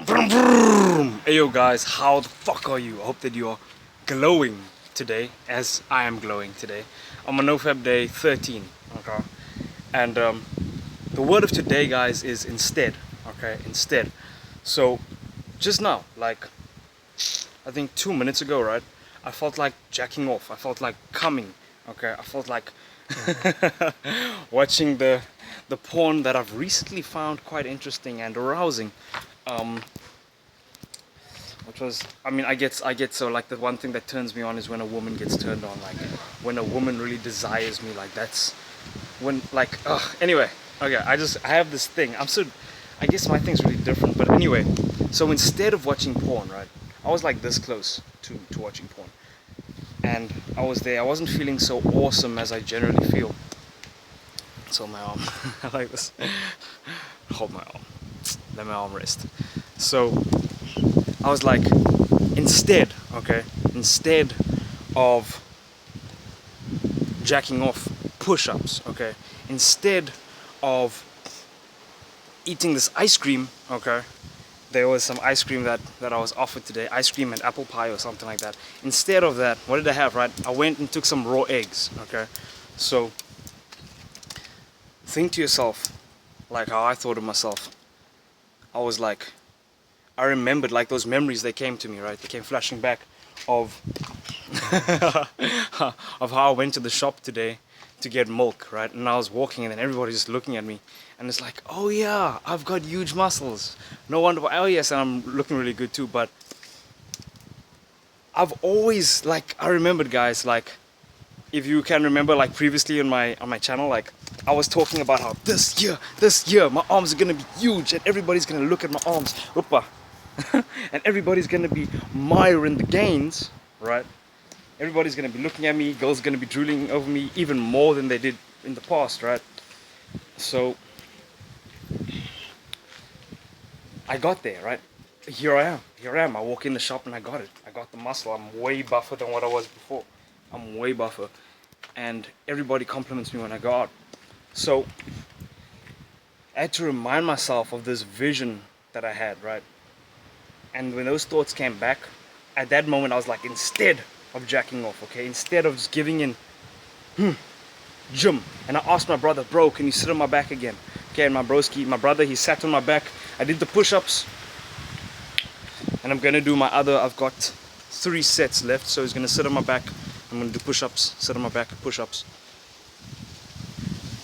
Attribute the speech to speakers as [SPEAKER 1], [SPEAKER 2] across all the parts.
[SPEAKER 1] Vroom, vroom. Hey yo guys, how the fuck are you? I hope that you are glowing today as I am glowing today. I'm on Nofap day 13, okay? And the word of today, guys, is instead, okay? Instead. So just now, like I think 2 minutes ago, right? I felt like jacking off. I felt like coming, okay? I felt like watching the porn that I've recently found quite interesting and arousing. Which was, I mean, I get so, like, the one thing that turns me on is when a woman gets turned on, like when a woman really desires me, like that's when, like, anyway, okay, I have this thing. I guess my thing's really different, but anyway, so instead of watching porn, right, I was like this close to watching porn, and I was there. I wasn't feeling so awesome as I generally feel. So my arm, I like this. Hold my arm. Let my arm rest. So I was like, instead of jacking off push-ups, okay, instead of eating this ice cream, okay, there was some ice cream that I was offered today, ice cream and apple pie or something like that. Instead of that, what did I have, right? I went and took some raw eggs, okay? So think to yourself, like how I thought of myself. I was like, I remembered, like, those memories, they came to me, right? They came flashing back of of how I went to the shop today to get milk, right? And I was walking and then everybody's just looking at me and it's like, oh yeah, I've got huge muscles. No wonder why. Oh yes, and I'm looking really good too. But I've always, like, I remembered, guys, like, if you can remember, like, previously on my channel, like, I was talking about how this year my arms are gonna be huge and everybody's gonna look at my arms. Oopa. And everybody's gonna be admiring the gains, right? Everybody's gonna be looking at me, girls are gonna be drooling over me even more than they did in the past, right? So I got there, right? Here I am. I walk in the shop and I got it. I got the muscle. I'm way buffer than what I was before. I'm way buffer. And everybody compliments me when I go out. So I had to remind myself of this vision that I had, right? And when those thoughts came back, at that moment I was like, instead of jacking off, okay, instead of just giving in, gym. And I asked my brother, bro, can you sit on my back again? Okay, and my brother, he sat on my back. I did the push-ups, and I'm gonna do I've got 3 sets left, so he's gonna sit on my back. I'm gonna do push-ups, sit on my back, push-ups.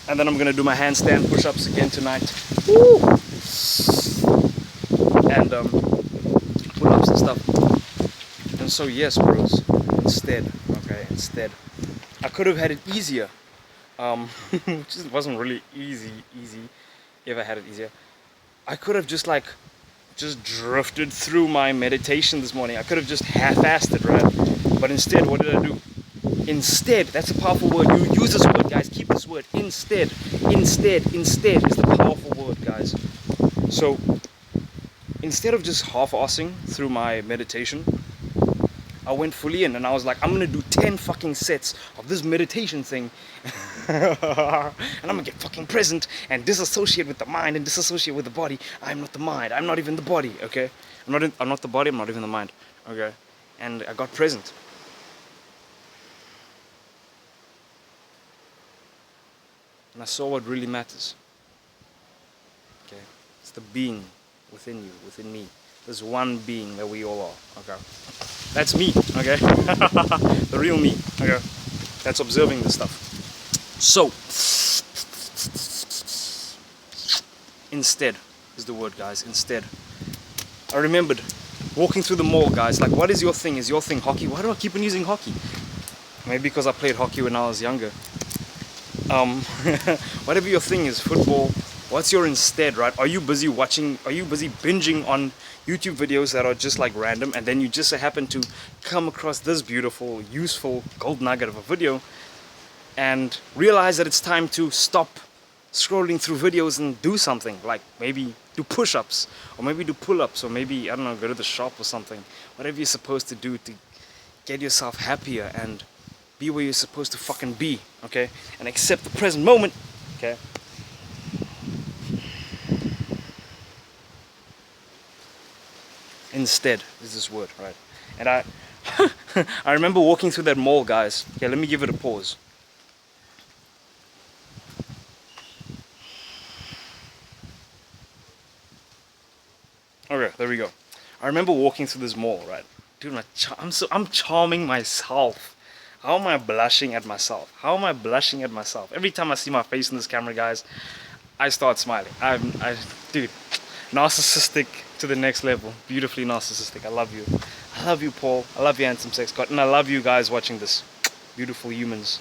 [SPEAKER 1] And then I'm gonna do my handstand push-ups again tonight. Woo! And pull-ups and stuff. And so yes, bros, instead, I could have had it easier, which wasn't really easy if I had it easier. I could have just drifted through my meditation this morning. I could have just half-assed it, right? But instead, what did I do? Instead, that's a powerful word. You use this word, guys. Keep this word. Instead is the powerful word, guys. So instead of just half-assing through my meditation, I went fully in and I was like, I'm gonna do 10 fucking sets of this meditation thing. And I'm gonna get fucking present and disassociate with the mind and disassociate with the body. I'm not the mind. I'm not even the body, okay? I'm not the body, I'm not even the mind, okay? And I got present. And I saw what really matters. Okay? It's the being within you, within me. There's one being that we all are, okay? That's me, okay? The real me, okay? That's observing this stuff. So, instead is the word, guys, instead. I remembered walking through the mall, guys, like, what is your thing? Is your thing hockey? Why do I keep on using hockey? Maybe because I played hockey when I was younger. Whatever your thing is, football, what's your instead, right? Are you busy binging on YouTube videos that are just like random, and then you just happen to come across this beautiful, useful gold nugget of a video and realize that it's time to stop scrolling through videos and do something, like maybe do push-ups, or maybe do pull-ups, or maybe, I don't know, go to the shop or something. Whatever you're supposed to do to get yourself happier and be where you're supposed to fucking be, okay? And accept the present moment, okay? Instead is this word, right? And I I remember walking through that mall, guys. Okay, let me give it a pause. Okay, there we go. I remember walking through this mall, right? Dude, I'm charming myself. How am I blushing at myself? How am I blushing at myself? Every time I see my face in this camera, guys, I start smiling. Dude, narcissistic to the next level. Beautifully narcissistic. I love you. I love you, Paul. I love you, handsome sex god, and I love you guys watching this. Beautiful humans,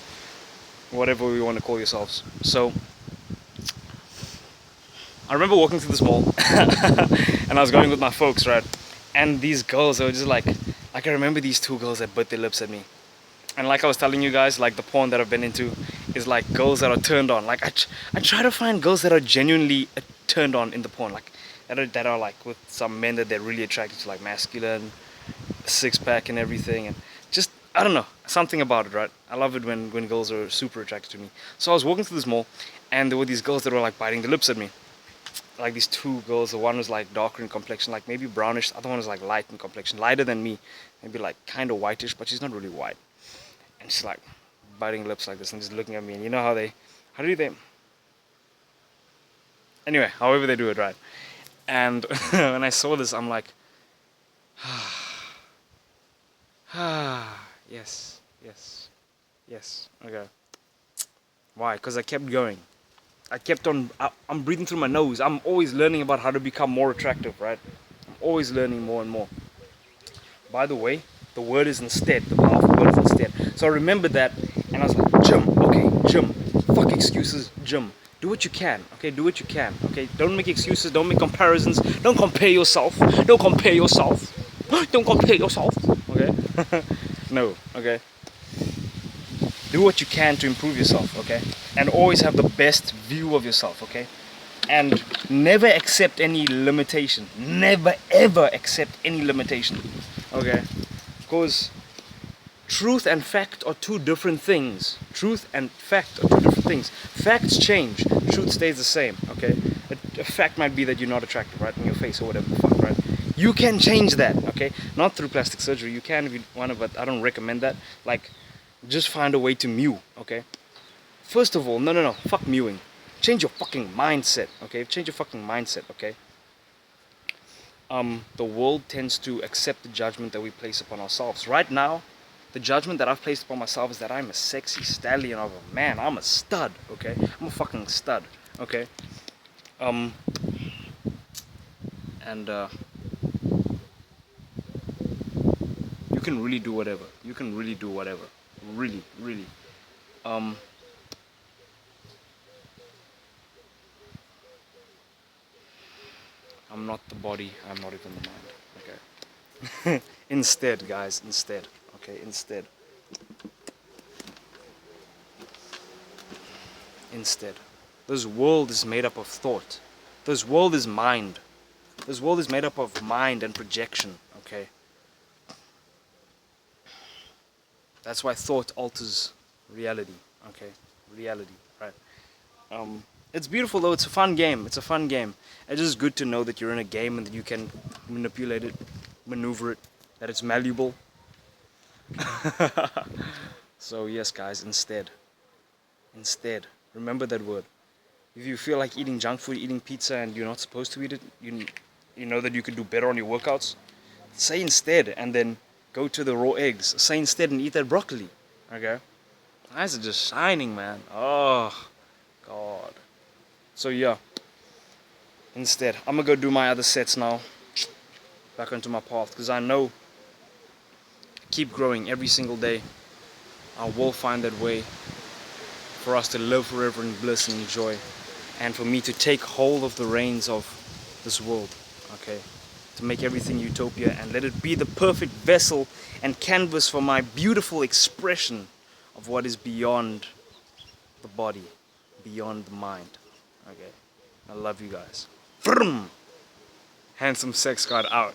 [SPEAKER 1] whatever we want to call yourselves. So, I remember walking through this mall, and I was going with my folks, right? And these girls, they were just like I remember these two girls that bit their lips at me. And like I was telling you guys, like the porn that I've been into is like girls that are turned on. Like I try to find girls that are genuinely turned on in the porn, like that are like with some men that they're really attracted to, like masculine, six pack and everything, and just I don't know, something about it, right? I love it when girls are super attracted to me. So I was walking through this mall, and there were these girls that were like biting the lips at me. Like these two girls, the one was like darker in complexion, like maybe brownish. The other one was like light in complexion, lighter than me, maybe like kind of whitish, but she's not really white. And she's like biting lips like this and just looking at me. And you know how do they? Anyway, however they do it, right? And when I saw this, I'm like, yes, yes, yes. Okay. Why? Because I kept going. I kept on. I'm breathing through my nose. I'm always learning about how to become more attractive, right? I'm always learning more and more. By the way, the word is instead. The powerful word is instead. So I remembered that, and I was like, Jim, okay, Jim. Fuck excuses, Jim. Do what you can, okay? Do what you can, okay? Don't make excuses. Don't make comparisons. Don't compare yourself. Don't compare yourself. Don't compare yourself, okay? No, okay? Do what you can to improve yourself, okay? And always have the best view of yourself, okay? And never accept any limitation. Never ever accept any limitation, okay? Because truth and fact are two different things. Truth and fact are two different things. Facts change, truth stays the same, okay? A fact might be that you're not attractive, right, in your face or whatever the fuck, right? You can change that, okay? Not through plastic surgery. You can if you want to, but I don't recommend that. Like, just find a way to mew, okay? First of all, no, fuck mewing. Change your fucking mindset, okay? Change your fucking mindset, okay? The world tends to accept the judgment that we place upon ourselves. Right now, the judgment that I've placed upon myself is that I'm a sexy stallion of a man. I'm a stud, okay? I'm a fucking stud, okay? Um, and you can really do whatever. You can really do whatever. Really, really. Um, I'm not the body. I'm not even the mind. Okay. Instead, guys. Instead. Okay. Instead. Instead. This world is made up of thought. This world is mind. This world is made up of mind and projection. Okay. That's why thought alters reality. Okay. Reality. Right. It's beautiful though. It's a fun game. It's a fun game. It's just good to know that you're in a game and that you can manipulate it, maneuver it, that it's malleable. So yes, guys. Instead, remember that word. If you feel like eating junk food, eating pizza, and you're not supposed to eat it, you know that you can do better on your workouts. Say instead, and then go to the raw eggs. Say instead and eat that broccoli. Okay. Eyes are just shining, man. Oh God. So yeah. Instead, I'm gonna go do my other sets now. Back onto my path, because I know. Keep growing every single day. I will find that way for us to live forever in bliss and joy, and for me to take hold of the reins of this world, okay, to make everything utopia and let it be the perfect vessel and canvas for my beautiful expression of what is beyond the body, beyond the mind. Okay, I love you guys. Handsome sex god out.